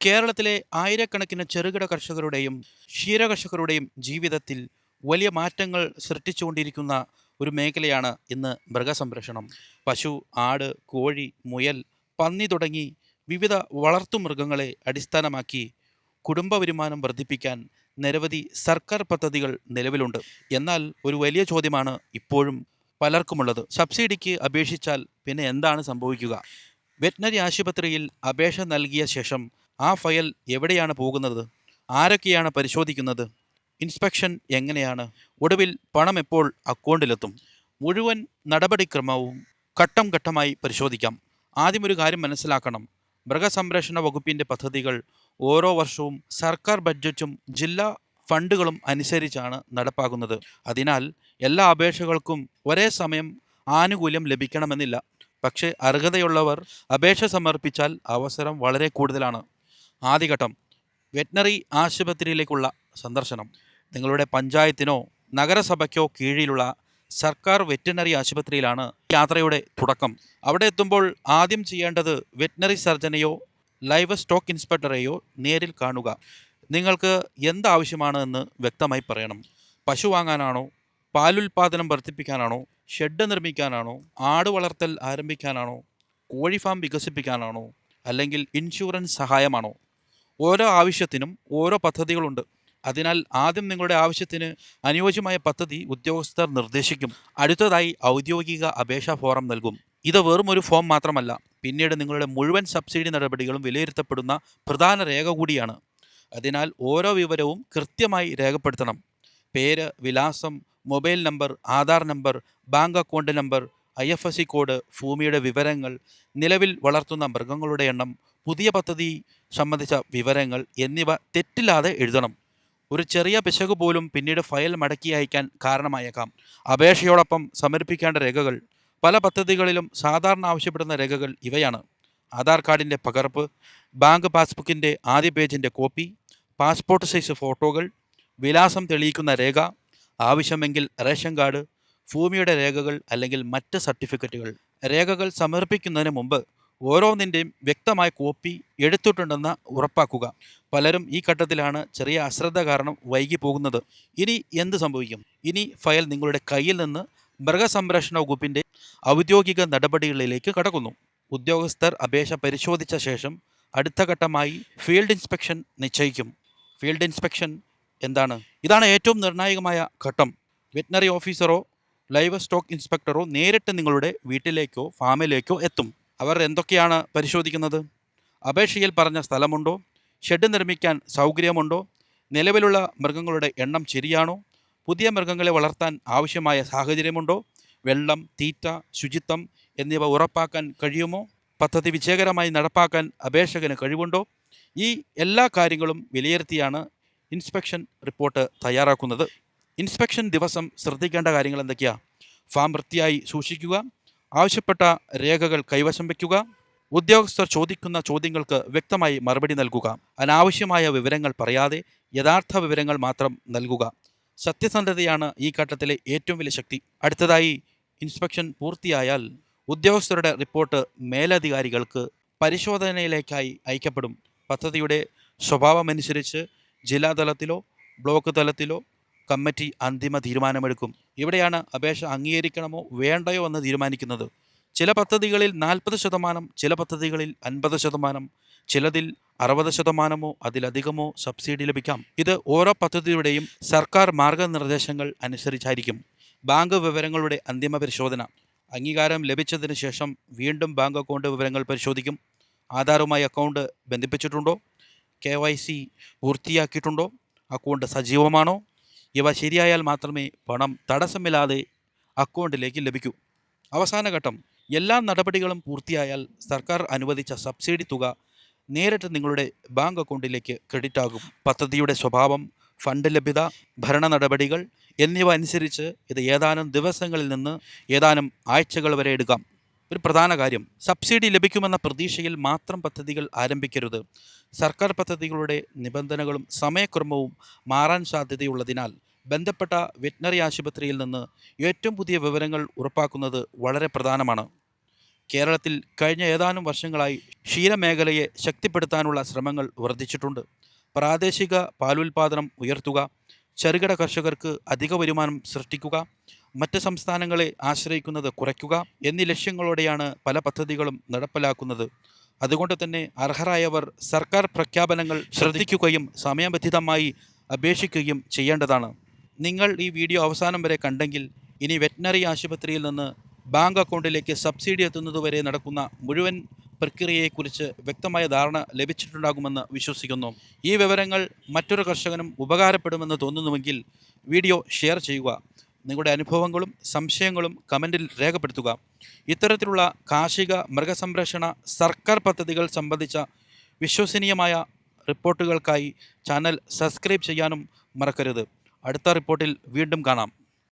കേരളത്തിലെ ആയിരക്കണക്കിന് ചെറുകിട കർഷകരുടെയും ക്ഷീരകർഷകരുടെയും ജീവിതത്തിൽ വലിയ മാറ്റങ്ങൾ സൃഷ്ടിച്ചുകൊണ്ടിരിക്കുന്ന ഒരു മേഖലയാണ് ഇന്ന് മൃഗസംരക്ഷണം. പശു, ആട്, കോഴി, മുയൽ, പന്നി തുടങ്ങി വിവിധ വളർത്തുമൃഗങ്ങളെ അടിസ്ഥാനമാക്കി കുടുംബ വരുമാനം വർദ്ധിപ്പിക്കാൻ നിരവധി സർക്കാർ പദ്ധതികൾ നിലവിലുണ്ട്. എന്നാൽ ഒരു വലിയ ചോദ്യമാണ് ഇപ്പോഴും പലർക്കുമുള്ളത്: സബ്സിഡിക്ക് അപേക്ഷിച്ചാൽ പിന്നെ എന്താണ് സംഭവിക്കുക? വെറ്റിനറി ആശുപത്രിയിൽ അപേക്ഷ നൽകിയ ശേഷം ആ ഫയൽ എവിടെയാണ് പോകുന്നത്? ആരൊക്കെയാണ് പരിശോധിക്കുന്നത്? ഇൻസ്പെക്ഷൻ എങ്ങനെയാണ്? ഒടുവിൽ പണം എപ്പോൾ അക്കൗണ്ടിലെത്തും? മുഴുവൻ നടപടിക്രമവും ഘട്ടം ഘട്ടമായി പരിശോധിക്കാം. ആദ്യം ഒരു കാര്യം മനസ്സിലാക്കണം: മൃഗസംരക്ഷണ വകുപ്പിൻ്റെ പദ്ധതികൾ ഓരോ വർഷവും സർക്കാർ ബഡ്ജറ്റും ജില്ലാ ഫണ്ടുകളും അനുസരിച്ചാണ് നടപ്പാക്കുന്നത്. അതിനാൽ എല്ലാ അപേക്ഷകൾക്കും ഒരേ സമയം ആനുകൂല്യം ലഭിക്കണമെന്നില്ല. പക്ഷേ അർഹതയുള്ളവർ അപേക്ഷ സമർപ്പിച്ചാൽ അവസരം വളരെ കൂടുതലാണ്. ആദ്യഘട്ടം: വെറ്റിനറി ആശുപത്രിയിലേക്കുള്ള സന്ദർശനം. നിങ്ങളുടെ പഞ്ചായത്തിനോ നഗരസഭയ്ക്കോ കീഴിലുള്ള സർക്കാർ വെറ്റിനറി ആശുപത്രിയിലാണ് യാത്രയുടെ തുടക്കം. അവിടെ എത്തുമ്പോൾ ആദ്യം ചെയ്യേണ്ടത് വെറ്റിനറി സർജനെയോ ലൈവ് സ്റ്റോക്ക് ഇൻസ്പെക്ടറെയോ നേരിൽ കാണുക. നിങ്ങൾക്ക് എന്താവശ്യമാണ് എന്ന് വ്യക്തമായി പറയണം. പശു വാങ്ങാനാണോ? പാലുൽപാദനം വർദ്ധിപ്പിക്കാനാണോ? ഷെഡ് നിർമ്മിക്കാനാണോ? ആട് വളർത്തൽ ആരംഭിക്കാനാണോ? കോഴി ഫാം വികസിപ്പിക്കാനാണോ? അല്ലെങ്കിൽ ഇൻഷുറൻസ് സഹായമാണോ? ഓരോ ആവശ്യത്തിനും ഓരോ പദ്ധതികളുണ്ട്. അതിനാൽ ആദ്യം നിങ്ങളുടെ ആവശ്യത്തിന് അനുയോജ്യമായ പദ്ധതി ഉദ്യോഗസ്ഥർ നിർദ്ദേശിക്കും. അടുത്തതായി ഔദ്യോഗിക അപേക്ഷാ ഫോറം നൽകും. ഇത് വെറും ഒരു ഫോം മാത്രമല്ല, പിന്നീട് നിങ്ങളുടെ മുഴുവൻ സബ്സിഡി നടപടികളും വിലയിരുത്തപ്പെടുന്ന പ്രധാന രേഖ കൂടിയാണ്. അതിനാൽ ഓരോ വിവരവും കൃത്യമായി രേഖപ്പെടുത്തണം. പേര്, വിലാസം, mobile number, Aadhaar number, bank account number, IFSC code, ഭൂമിയുടെ വിവരങ്ങൾ, നിലവിൽ വളർത്തുന്ന മൃഗങ്ങളുടെ എണ്ണം, പുതിയ പദ്ധതി സംബന്ധിച്ച വിവരങ്ങൾ എന്നിവ തെറ്റില്ലാതെ എഴുതണം. ഒരു ചെറിയ പിശക് പോലും പിന്നീട് ഫയൽ മടക്കി അയക്കാൻ കാരണമായേക്കാം. അപേക്ഷയോടൊപ്പം സമർപ്പിക്കേണ്ട രേഖകൾ. പല പദ്ധതികളിലും സാധാരണ ആവശ്യപ്പെടുന്ന രേഖകൾ ഇവയാണ്: ആധാർ കാർഡിൻ്റെ പകർപ്പ്, ബാങ്ക് പാസ്ബുക്കിൻ്റെ ആദ്യ പേജിൻ്റെ കോപ്പി, പാസ്പോർട്ട് സൈസ് ഫോട്ടോകൾ, വിലാസം തെളിയിക്കുന്ന രേഖ, ആവശ്യമെങ്കിൽ റേഷൻ കാർഡ്, ഭൂമിയുടെ രേഖകൾ അല്ലെങ്കിൽ മറ്റ് സർട്ടിഫിക്കറ്റുകൾ. രേഖകൾ സമർപ്പിക്കുന്നതിന് മുമ്പ് ഓരോന്നിൻ്റെയും വ്യക്തമായ കോപ്പി എടുത്തിട്ടുണ്ടെന്ന് ഉറപ്പാക്കുക. പലരും ഈ ഘട്ടത്തിലാണ് ചെറിയ അശ്രദ്ധ കാരണം വൈകി പോകുന്നത്. ഇനി എന്ത് സംഭവിക്കും? ഇനി ഫയൽ നിങ്ങളുടെ കയ്യിൽ നിന്ന് മൃഗസംരക്ഷണ വകുപ്പിൻ്റെ ഔദ്യോഗിക നടപടികളിലേക്ക് കടക്കുന്നു. ഉദ്യോഗസ്ഥർ അപേക്ഷ പരിശോധിച്ച ശേഷം അടുത്ത ഘട്ടമായി ഫീൽഡ് ഇൻസ്പെക്ഷൻ നിശ്ചയിക്കും. ഫീൽഡ് ഇൻസ്പെക്ഷൻ എന്താണ്? ഇതാണ് ഏറ്റവും നിർണായകമായ ഘട്ടം. വെറ്റിനറി ഓഫീസറോ ലൈവ് സ്റ്റോക്ക് ഇൻസ്പെക്ടറോ നേരിട്ട് നിങ്ങളുടെ വീട്ടിലേക്കോ ഫാമിലേക്കോ എത്തും. അവർ എന്തൊക്കെയാണ് പരിശോധിക്കുന്നത്? അപേക്ഷയിൽ പറഞ്ഞ സ്ഥലമുണ്ടോ? ഷെഡ് നിർമ്മിക്കാൻ സൗകര്യമുണ്ടോ? നിലവിലുള്ള മൃഗങ്ങളുടെ എണ്ണം ശരിയാണോ? പുതിയ മൃഗങ്ങളെ വളർത്താൻ ആവശ്യമായ സാഹചര്യമുണ്ടോ? വെള്ളം, തീറ്റ, ശുചിത്വം എന്നിവ ഉറപ്പാക്കാൻ കഴിയുമോ? പദ്ധതി വിജയകരമായി നടപ്പാക്കാൻ അപേക്ഷകന് കഴിവുണ്ടോ? ഈ എല്ലാ കാര്യങ്ങളും വിലയിരുത്തിയാണ് ഇൻസ്പെക്ഷൻ റിപ്പോർട്ട് തയ്യാറാക്കുന്നത്. ഇൻസ്പെക്ഷൻ ദിവസം ശ്രദ്ധിക്കേണ്ട കാര്യങ്ങൾ എന്തൊക്കെയാണ്? ഫാം വൃത്തിയായി സൂക്ഷിക്കുക, ആവശ്യപ്പെട്ട രേഖകൾ കൈവശം വയ്ക്കുക, ഉദ്യോഗസ്ഥർ ചോദിക്കുന്ന ചോദ്യങ്ങൾക്ക് വ്യക്തമായി മറുപടി നൽകുക, അനാവശ്യമായ വിവരങ്ങൾ പറയാതെ യഥാർത്ഥ വിവരങ്ങൾ മാത്രം നൽകുക. സത്യസന്ധതയാണ് ഈ ഘട്ടത്തിലെ ഏറ്റവും വലിയ ശക്തി. അടുത്തതായി, ഇൻസ്പെക്ഷൻ പൂർത്തിയായാൽ ഉദ്യോഗസ്ഥരുടെ റിപ്പോർട്ട് മേലധികാരികൾക്ക് പരിശോധനയിലേക്കായി അയക്കപ്പെടും. പദ്ധതിയുടെ സ്വഭാവമനുസരിച്ച് ജില്ലാതലത്തിലോ ബ്ലോക്ക് തലത്തിലോ കമ്മിറ്റി അന്തിമ തീരുമാനമെടുക്കും. ഇവിടെയാണ് അപേക്ഷ അംഗീകരിക്കണമോ വേണ്ടയോ എന്ന് തീരുമാനിക്കുന്നത്. ചില പദ്ധതികളിൽ 40%, ചില പദ്ധതികളിൽ 50%, ചിലതിൽ 60%-മോ അതിലധികമോ സബ്സിഡി ലഭിക്കാം. ഇത് ഓരോ പദ്ധതിയുടെയും സർക്കാർ മാർഗനിർദ്ദേശങ്ങൾ അനുസരിച്ചായിരിക്കും. ബാങ്ക് വിവരങ്ങളുടെ അന്തിമ പരിശോധന. അംഗീകാരം ലഭിച്ചതിന് ശേഷം വീണ്ടും ബാങ്ക് അക്കൗണ്ട് വിവരങ്ങൾ പരിശോധിക്കും. ആധാറുമായി അക്കൗണ്ട് ബന്ധിപ്പിച്ചിട്ടുണ്ടോ? KYC പൂർത്തിയാക്കിയിട്ടുണ്ടോ? അക്കൗണ്ട് സജീവമാണോ? ഇവ ശരിയായാൽ മാത്രമേ പണം തടസ്സമില്ലാതെ അക്കൗണ്ടിലേക്ക് ലഭിക്കൂ. അവസാന ഘട്ടം. എല്ലാ നടപടികളും പൂർത്തിയായാൽ സർക്കാർ അനുവദിച്ച സബ്സിഡി തുക നേരിട്ട് നിങ്ങളുടെ ബാങ്ക് അക്കൗണ്ടിലേക്ക് ക്രെഡിറ്റ് ആകും. പദ്ധതിയുടെ സ്വഭാവം, ഫണ്ട് ലഭ്യത, ഭരണ നടപടികൾ എന്നിവ അനുസരിച്ച് ഇത് ഏതാനും ദിവസങ്ങളിൽ നിന്ന് ഏതാനും ആഴ്ചകൾ വരെ എടുക്കാം. ഒരു പ്രധാന കാര്യം: സബ്സിഡി ലഭിക്കുമെന്ന പ്രതീക്ഷയിൽ മാത്രം പദ്ധതികൾ ആരംഭിക്കരുത്. സർക്കാർ പദ്ധതികളുടെ നിബന്ധനകളും സമയക്രമവും മാറാൻ സാധ്യതയുള്ളതിനാൽ ബന്ധപ്പെട്ട വെറ്റിനറി ആശുപത്രിയിൽ നിന്ന് ഏറ്റവും പുതിയ വിവരങ്ങൾ ഉറപ്പാക്കുന്നത് വളരെ പ്രധാനമാണ്. കേരളത്തിൽ കഴിഞ്ഞ ഏതാനും വർഷങ്ങളായി ക്ഷീരമേഖലയെ ശക്തിപ്പെടുത്താനുള്ള ശ്രമങ്ങൾ വർദ്ധിച്ചിട്ടുണ്ട്. പ്രാദേശിക പാലുൽപാദനം ഉയർത്തുക, ചെറുകിട കർഷകർക്ക് അധിക വരുമാനം സൃഷ്ടിക്കുക, മറ്റ് സംസ്ഥാനങ്ങളെ ആശ്രയിക്കുന്നത് കുറയ്ക്കുക എന്നീ ലക്ഷ്യങ്ങളോടെയാണ് പല പദ്ധതികളും നടപ്പിലാക്കുന്നത്. അതുകൊണ്ട് തന്നെ അർഹരായവർ സർക്കാർ പ്രഖ്യാപനങ്ങൾ ശ്രദ്ധിക്കുകയും സമയബന്ധിതമായി അപേക്ഷിക്കുകയും ചെയ്യേണ്ടതാണ്. നിങ്ങൾ ഈ വീഡിയോ അവസാനം വരെ കണ്ടെങ്കിൽ ഇനി വെറ്റിനറി ആശുപത്രിയിൽ നിന്ന് ബാങ്ക് അക്കൗണ്ടിലേക്ക് സബ്സിഡി എത്തുന്നതുവരെ നടക്കുന്ന മുഴുവൻ പ്രക്രിയയെക്കുറിച്ച് വ്യക്തമായ ധാരണ ലഭിച്ചിട്ടുണ്ടാകുമെന്ന് വിശ്വസിക്കുന്നു. ഈ വിവരങ്ങൾ മറ്റൊരു കർഷകനും ഉപകാരപ്പെടുമെന്ന് തോന്നുന്നുവെങ്കിൽ വീഡിയോ ഷെയർ ചെയ്യുക. നിങ്ങളുടെ അനുഭവങ്ങളും സംശയങ്ങളും കമൻറ്റിൽ രേഖപ്പെടുത്തുക. ഇത്തരത്തിലുള്ള കാർഷിക മൃഗസംരക്ഷണ സർക്കാർ പദ്ധതികൾ സംബന്ധിച്ച വിശ്വസനീയമായ റിപ്പോർട്ടുകൾക്കായി ചാനൽ സബ്സ്ക്രൈബ് ചെയ്യാനും മറക്കരുത്. അടുത്ത റിപ്പോർട്ടിൽ വീണ്ടും കാണാം.